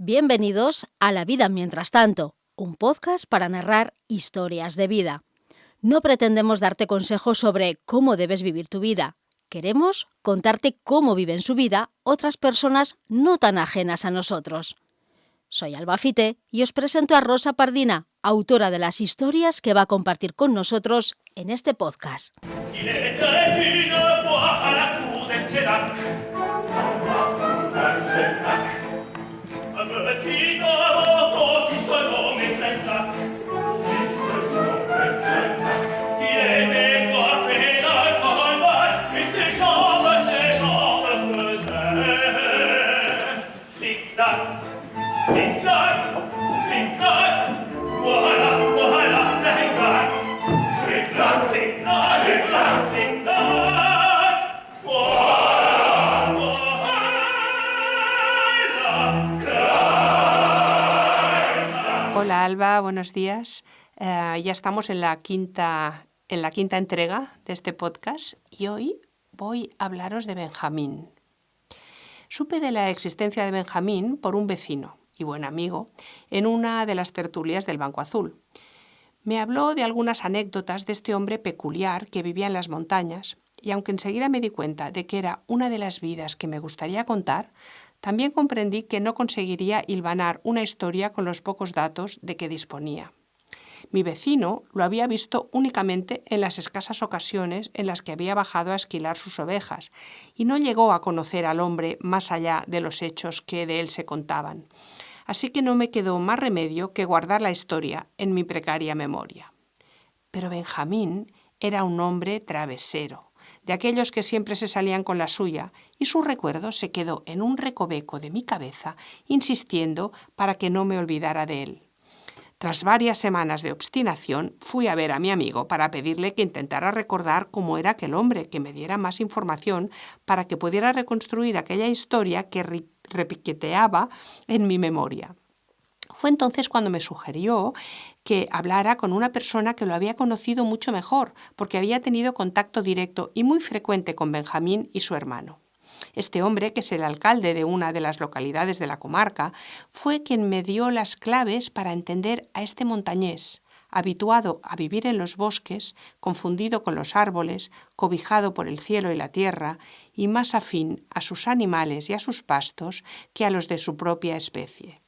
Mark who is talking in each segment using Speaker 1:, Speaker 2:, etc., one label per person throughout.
Speaker 1: Bienvenidos a La vida mientras tanto, un podcast para narrar historias de vida. No pretendemos darte consejos sobre cómo debes vivir tu vida. Queremos contarte cómo viven su vida otras personas no tan ajenas a nosotros. Soy Alba Fite y os presento a Rosa Pardina, autora de las historias que va a compartir con nosotros en este podcast.
Speaker 2: Hola Alba, buenos días. Ya estamos en la quinta entrega de este podcast y hoy voy a hablaros de Benjamín. Supe de la existencia de Benjamín por un vecino y buen amigo en una de las tertulias del Banco Azul. Me habló de algunas anécdotas de este hombre peculiar que vivía en las montañas y aunque enseguida me di cuenta de que era una de las vidas que me gustaría contar, también comprendí que no conseguiría hilvanar una historia con los pocos datos de que disponía. Mi vecino lo había visto únicamente en las escasas ocasiones en las que había bajado a esquilar sus ovejas y no llegó a conocer al hombre más allá de los hechos que de él se contaban. Así que no me quedó más remedio que guardar la historia en mi precaria memoria. Pero Benjamín era un hombre travesero, de aquellos que siempre se salían con la suya, y su recuerdo se quedó en un recoveco de mi cabeza, insistiendo para que no me olvidara de él. Tras varias semanas de obstinación, fui a ver a mi amigo para pedirle que intentara recordar cómo era aquel hombre, que me diera más información para que pudiera reconstruir aquella historia que repiqueteaba en mi memoria. Fue entonces cuando me sugirió que hablara con una persona que lo había conocido mucho mejor, porque había tenido contacto directo y muy frecuente con Benjamín y su hermano. Este hombre, que es el alcalde de una de las localidades de la comarca, fue quien me dio las claves para entender a este montañés, habituado a vivir en los bosques, confundido con los árboles, cobijado por el cielo y la tierra, y más afín a sus animales y a sus pastos que a los de su propia especie.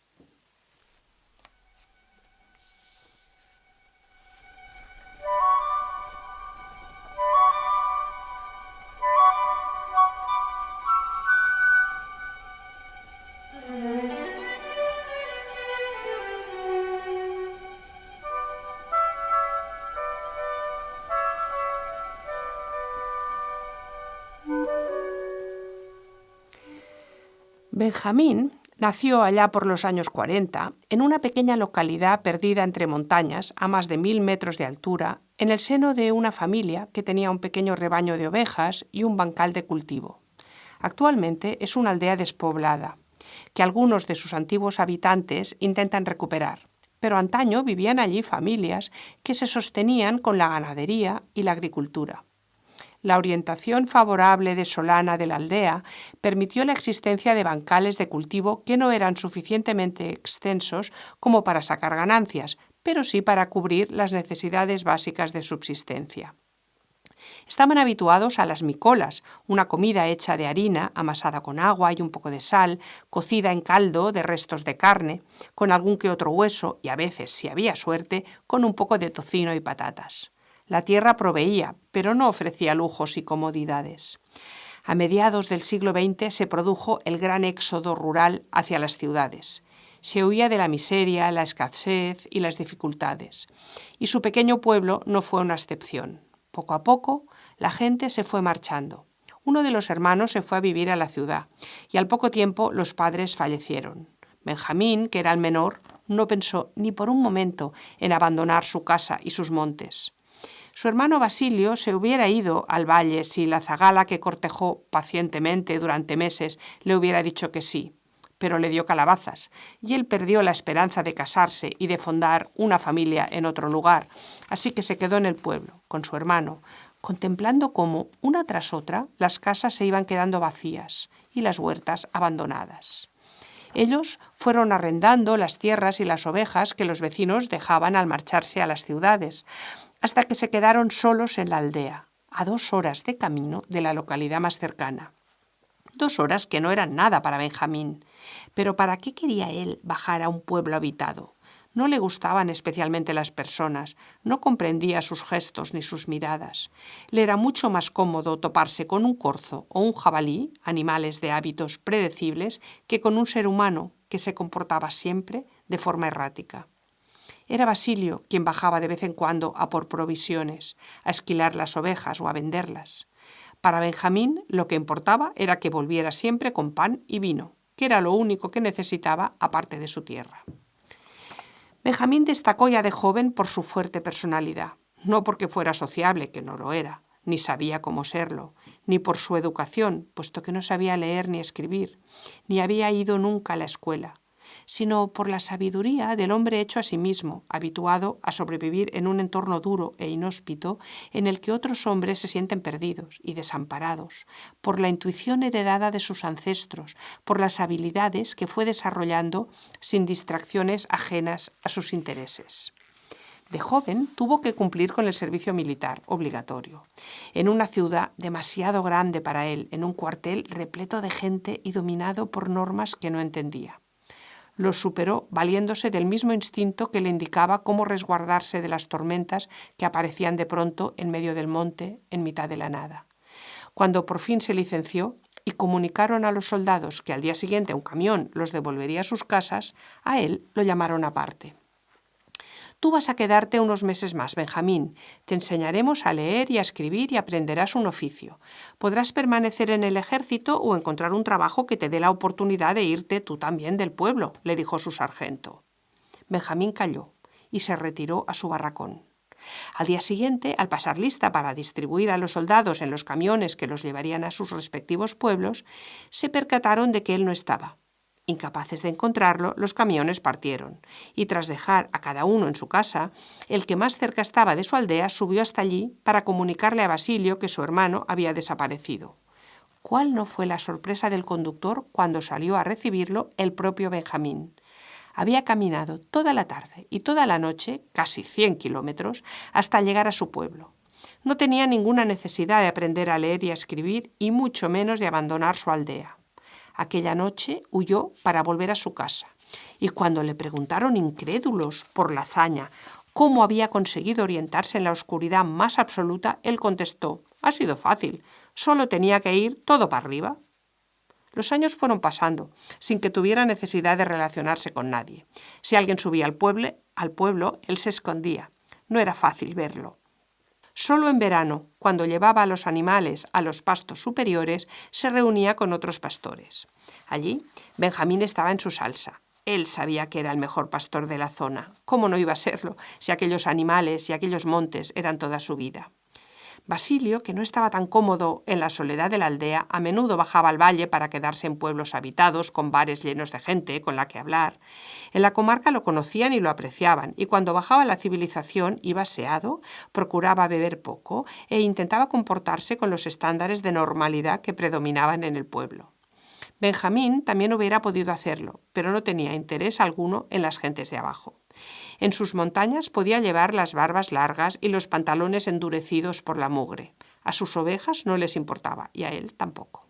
Speaker 2: Benjamín nació allá por los años 40 en una pequeña localidad perdida entre montañas a más de 1000 metros de altura, en el seno de una familia que tenía un pequeño rebaño de ovejas y un bancal de cultivo. Actualmente es una aldea despoblada, que algunos de sus antiguos habitantes intentan recuperar, pero antaño vivían allí familias que se sostenían con la ganadería y la agricultura. La orientación favorable de Solana de la aldea permitió la existencia de bancales de cultivo que no eran suficientemente extensos como para sacar ganancias, pero sí para cubrir las necesidades básicas de subsistencia. Estaban habituados a las micolas, una comida hecha de harina, amasada con agua y un poco de sal, cocida en caldo de restos de carne, con algún que otro hueso y a veces, si había suerte, con un poco de tocino y patatas. La tierra proveía, pero no ofrecía lujos y comodidades. A mediados del siglo XX se produjo el gran éxodo rural hacia las ciudades. Se huía de la miseria, la escasez y las dificultades. Y su pequeño pueblo no fue una excepción. Poco a poco, la gente se fue marchando. Uno de los hermanos se fue a vivir a la ciudad y al poco tiempo los padres fallecieron. Benjamín, que era el menor, no pensó ni por un momento en abandonar su casa y sus montes. Su hermano Basilio se hubiera ido al valle si la zagala que cortejó pacientemente durante meses le hubiera dicho que sí, pero le dio calabazas, y él perdió la esperanza de casarse y de fundar una familia en otro lugar, así que se quedó en el pueblo, con su hermano, contemplando cómo, una tras otra, las casas se iban quedando vacías y las huertas abandonadas. Ellos fueron arrendando las tierras y las ovejas que los vecinos dejaban al marcharse a las ciudades, hasta que se quedaron solos en la aldea, a 2 horas de camino de la localidad más cercana. 2 horas que no eran nada para Benjamín. Pero ¿para qué quería él bajar a un pueblo habitado? No le gustaban especialmente las personas, no comprendía sus gestos ni sus miradas. Le era mucho más cómodo toparse con un corzo o un jabalí, animales de hábitos predecibles, que con un ser humano que se comportaba siempre de forma errática. Era Basilio quien bajaba de vez en cuando a por provisiones, a esquilar las ovejas o a venderlas. Para Benjamín lo que importaba era que volviera siempre con pan y vino, que era lo único que necesitaba aparte de su tierra. Benjamín destacó ya de joven por su fuerte personalidad, no porque fuera sociable, que no lo era, ni sabía cómo serlo, ni por su educación, puesto que no sabía leer ni escribir, ni había ido nunca a la escuela, sino por la sabiduría del hombre hecho a sí mismo, habituado a sobrevivir en un entorno duro e inhóspito en el que otros hombres se sienten perdidos y desamparados, por la intuición heredada de sus ancestros, por las habilidades que fue desarrollando sin distracciones ajenas a sus intereses. De joven tuvo que cumplir con el servicio militar obligatorio, en una ciudad demasiado grande para él, en un cuartel repleto de gente y dominado por normas que no entendía. Lo superó valiéndose del mismo instinto que le indicaba cómo resguardarse de las tormentas que aparecían de pronto en medio del monte, en mitad de la nada. Cuando por fin se licenció y comunicaron a los soldados que al día siguiente un camión los devolvería a sus casas, a él lo llamaron aparte. Tú vas a quedarte unos meses más, Benjamín. Te enseñaremos a leer y a escribir y aprenderás un oficio. Podrás permanecer en el ejército o encontrar un trabajo que te dé la oportunidad de irte tú también del pueblo, le dijo su sargento. Benjamín calló y se retiró a su barracón. Al día siguiente, al pasar lista para distribuir a los soldados en los camiones que los llevarían a sus respectivos pueblos, se percataron de que él no estaba. Incapaces de encontrarlo, los camiones partieron, y tras dejar a cada uno en su casa, el que más cerca estaba de su aldea subió hasta allí para comunicarle a Basilio que su hermano había desaparecido. ¿Cuál no fue la sorpresa del conductor cuando salió a recibirlo el propio Benjamín? Había caminado toda la tarde y toda la noche, casi 100 kilómetros, hasta llegar a su pueblo. No tenía ninguna necesidad de aprender a leer y a escribir, y mucho menos de abandonar su aldea. Aquella noche huyó para volver a su casa, y cuando le preguntaron incrédulos por la hazaña cómo había conseguido orientarse en la oscuridad más absoluta, él contestó: «Ha sido fácil, solo tenía que ir todo para arriba». Los años fueron pasando, sin que tuviera necesidad de relacionarse con nadie. Si alguien subía al pueblo, él se escondía. No era fácil verlo. Solo en verano, cuando llevaba a los animales a los pastos superiores, se reunía con otros pastores. Allí, Benjamín estaba en su salsa. Él sabía que era el mejor pastor de la zona. ¿Cómo no iba a serlo si aquellos animales y aquellos montes eran toda su vida? Basilio, que no estaba tan cómodo en la soledad de la aldea, a menudo bajaba al valle para quedarse en pueblos habitados, con bares llenos de gente con la que hablar. En la comarca lo conocían y lo apreciaban, y cuando bajaba a la civilización iba aseado, procuraba beber poco e intentaba comportarse con los estándares de normalidad que predominaban en el pueblo. Benjamín también hubiera podido hacerlo, pero no tenía interés alguno en las gentes de abajo. En sus montañas podía llevar las barbas largas y los pantalones endurecidos por la mugre. A sus ovejas no les importaba, y a él tampoco.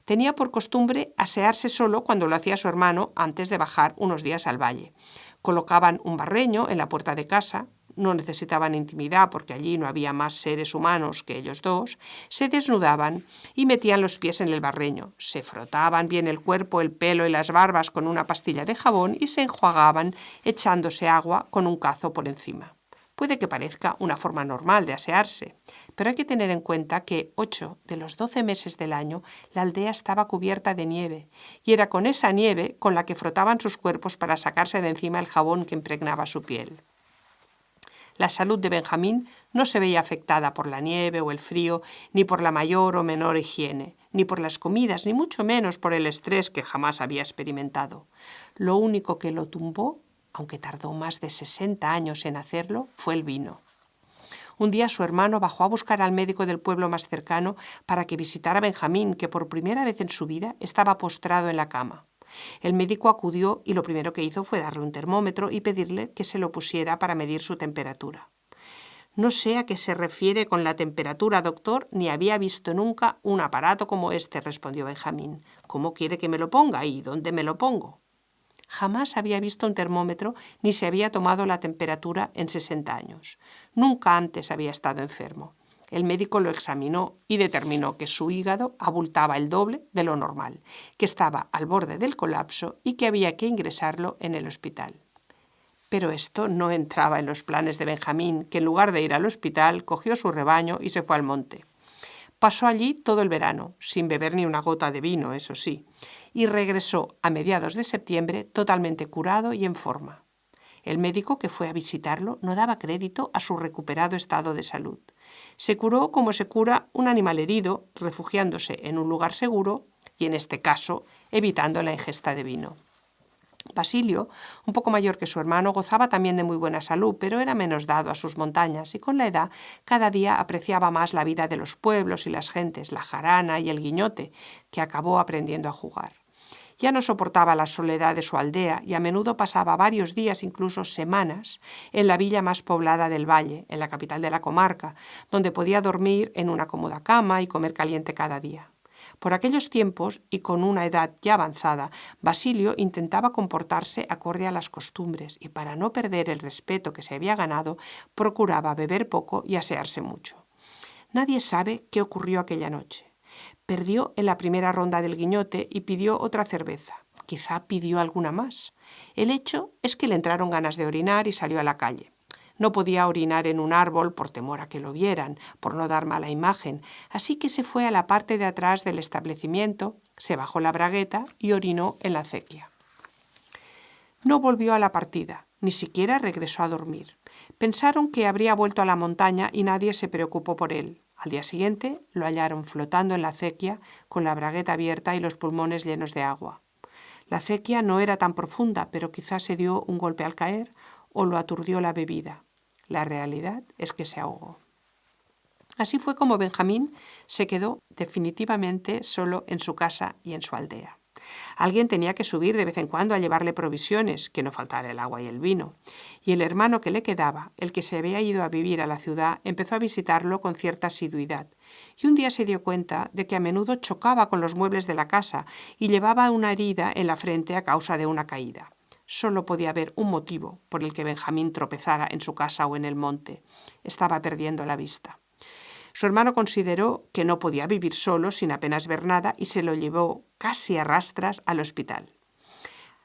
Speaker 2: Tenía por costumbre asearse solo cuando lo hacía su hermano antes de bajar unos días al valle. Colocaban un barreño en la puerta de casa, no necesitaban intimidad porque allí no había más seres humanos que ellos dos, se desnudaban y metían los pies en el barreño, se frotaban bien el cuerpo, el pelo y las barbas con una pastilla de jabón y se enjuagaban echándose agua con un cazo por encima. Puede que parezca una forma normal de asearse, pero hay que tener en cuenta que 8 de los 12 meses del año la aldea estaba cubierta de nieve, y era con esa nieve con la que frotaban sus cuerpos para sacarse de encima el jabón que impregnaba su piel. La salud de Benjamín no se veía afectada por la nieve o el frío, ni por la mayor o menor higiene, ni por las comidas, ni mucho menos por el estrés que jamás había experimentado. Lo único que lo tumbó, aunque tardó más de 60 años en hacerlo, fue el vino. Un día su hermano bajó a buscar al médico del pueblo más cercano para que visitara a Benjamín, que por primera vez en su vida estaba postrado en la cama. El médico acudió y lo primero que hizo fue darle un termómetro y pedirle que se lo pusiera para medir su temperatura. «No sé a qué se refiere con la temperatura, doctor, ni había visto nunca un aparato como este», respondió Benjamín. «¿Cómo quiere que me lo ponga y dónde me lo pongo?». Jamás había visto un termómetro ni se había tomado la temperatura en 60 años. Nunca antes había estado enfermo. El médico lo examinó y determinó que su hígado abultaba el doble de lo normal, que estaba al borde del colapso y que había que ingresarlo en el hospital. Pero esto no entraba en los planes de Benjamín, que en lugar de ir al hospital cogió su rebaño y se fue al monte. Pasó allí todo el verano, sin beber ni una gota de vino, eso sí, y regresó a mediados de septiembre totalmente curado y en forma. El médico que fue a visitarlo no daba crédito a su recuperado estado de salud. Se curó como se cura un animal herido, refugiándose en un lugar seguro y, en este caso, evitando la ingesta de vino. Basilio, un poco mayor que su hermano, gozaba también de muy buena salud, pero era menos dado a sus montañas y con la edad cada día apreciaba más la vida de los pueblos y las gentes, la jarana y el guiñote, que acabó aprendiendo a jugar. Ya no soportaba la soledad de su aldea y a menudo pasaba varios días, incluso semanas, en la villa más poblada del valle, en la capital de la comarca, donde podía dormir en una cómoda cama y comer caliente cada día. Por aquellos tiempos, y con una edad ya avanzada, Basilio intentaba comportarse acorde a las costumbres y, para no perder el respeto que se había ganado, procuraba beber poco y asearse mucho. Nadie sabe qué ocurrió aquella noche. Perdió en la primera ronda del guiñote y pidió otra cerveza. Quizá pidió alguna más. El hecho es que le entraron ganas de orinar y salió a la calle. No podía orinar en un árbol por temor a que lo vieran, por no dar mala imagen, así que se fue a la parte de atrás del establecimiento, se bajó la bragueta y orinó en la acequia. No volvió a la partida, ni siquiera regresó a dormir. Pensaron que habría vuelto a la montaña y nadie se preocupó por él. Al día siguiente lo hallaron flotando en la acequia, con la bragueta abierta y los pulmones llenos de agua. La acequia no era tan profunda, pero quizás se dio un golpe al caer o lo aturdió la bebida. La realidad es que se ahogó. Así fue como Benjamín se quedó definitivamente solo en su casa y en su aldea. Alguien tenía que subir de vez en cuando a llevarle provisiones, que no faltara el agua y el vino. Y el hermano que le quedaba, el que se había ido a vivir a la ciudad, empezó a visitarlo con cierta asiduidad. Y un día se dio cuenta de que a menudo chocaba con los muebles de la casa y llevaba una herida en la frente a causa de una caída. Solo podía haber un motivo por el que Benjamín tropezara en su casa o en el monte. Estaba perdiendo la vista. Su hermano consideró que no podía vivir solo sin apenas ver nada y se lo llevó casi a rastras al hospital.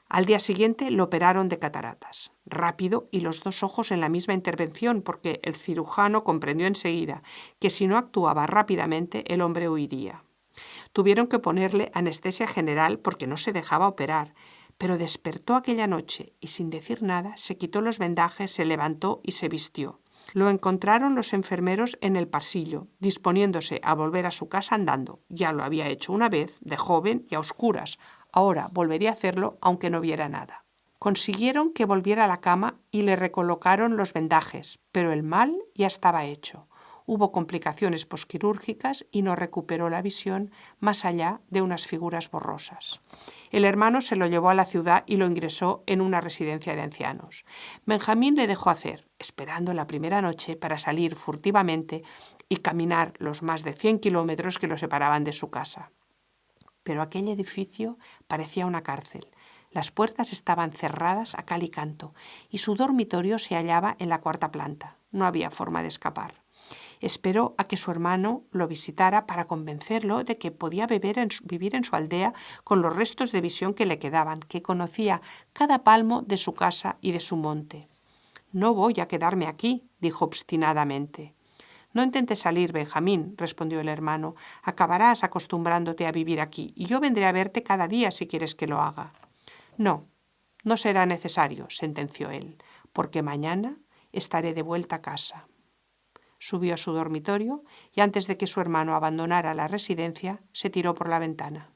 Speaker 2: Al día siguiente lo operaron de cataratas, rápido y los dos ojos en la misma intervención, porque el cirujano comprendió enseguida que si no actuaba rápidamente el hombre huiría. Tuvieron que ponerle anestesia general porque no se dejaba operar, pero despertó aquella noche y sin decir nada se quitó los vendajes, se levantó y se vistió. Lo encontraron los enfermeros en el pasillo, disponiéndose a volver a su casa andando. Ya lo había hecho una vez, de joven y a oscuras. Ahora volvería a hacerlo aunque no viera nada. Consiguieron que volviera a la cama y le recolocaron los vendajes, pero el mal ya estaba hecho. Hubo complicaciones posquirúrgicas y no recuperó la visión más allá de unas figuras borrosas. El hermano se lo llevó a la ciudad y lo ingresó en una residencia de ancianos. Benjamín le dejó hacer, esperando la primera noche para salir furtivamente y caminar los más de 100 kilómetros que lo separaban de su casa. Pero aquel edificio parecía una cárcel. Las puertas estaban cerradas a cal y canto y su dormitorio se hallaba en la 4ª planta. No había forma de escapar. Esperó a que su hermano lo visitara para convencerlo de que podía vivir en su aldea con los restos de visión que le quedaban, que conocía cada palmo de su casa y de su monte. «No voy a quedarme aquí», dijo obstinadamente. «No intentes salir, Benjamín», respondió el hermano. «Acabarás acostumbrándote a vivir aquí y yo vendré a verte cada día si quieres que lo haga». «No, no será necesario», sentenció él, «porque mañana estaré de vuelta a casa». Subió a su dormitorio y antes de que su hermano abandonara la residencia, se tiró por la ventana.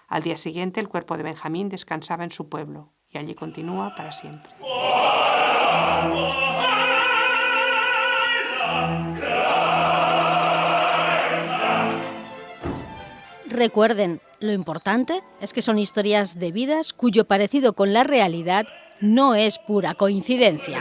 Speaker 2: Al día siguiente, el cuerpo de Benjamín descansaba en su pueblo y allí continúa para siempre.
Speaker 1: Recuerden, Lo importante es que son historias de vidas cuyo parecido con la realidad no es pura coincidencia.